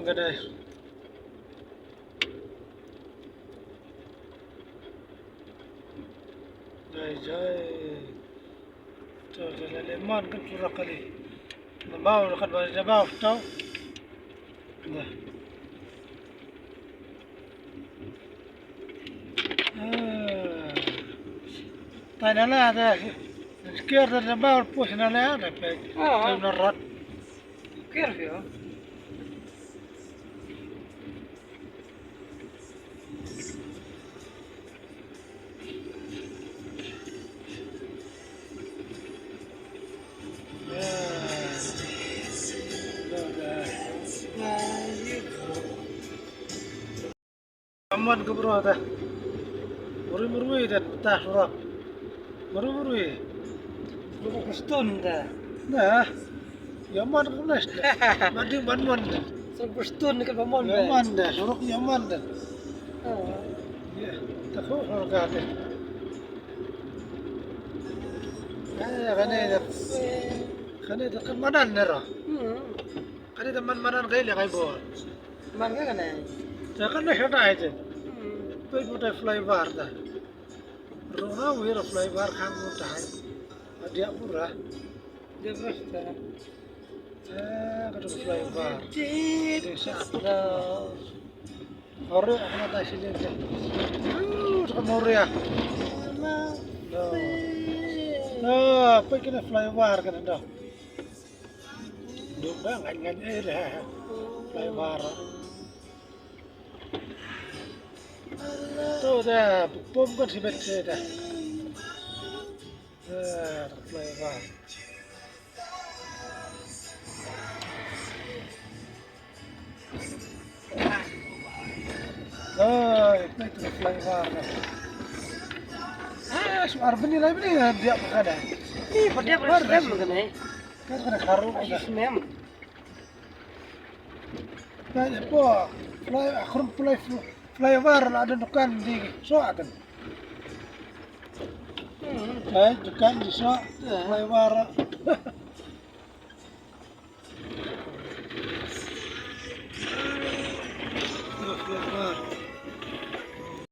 Gadai. Jai. Tu jalan lemon kan surah kali. Nambah dekat balik nambah tahu. Dah. Tanya lah ada. Sekian nambah push nala ada pe. Tu narat. كيف يا Aman ke bro dah. Murui dah tah surat. Murui. لو بشتون ده Nah. Yaman ke belas dah. Mandi man dah. سو بشتون كيف بمون Yaman dah. Suruh Yaman dah. Ya, tak kau suruh dah. Kan ini kan manan nera. Kan ini manan gaya gaya bol. من كان Kan dah sudah aja. Pergi udah flybar dah. Rona wir flybar kamu dah. Dia murah. ده بشتا Kada flybar. جيت Desa. لا Ore aku tak silin dah. Cakap murah ya. Apa kena flybar kan dah. Domba ngan dah. Flybar. Tu dah, pom kan si bete dah. Flybar. Itu flybar. Suar beni lah beni dia ada. ايه بدي ابغى اسلم كان هي Kan kena karung ايش dah. اسمهم Tanya po, flybar ada dukan di Soakan. Dukan di Soak, flybar.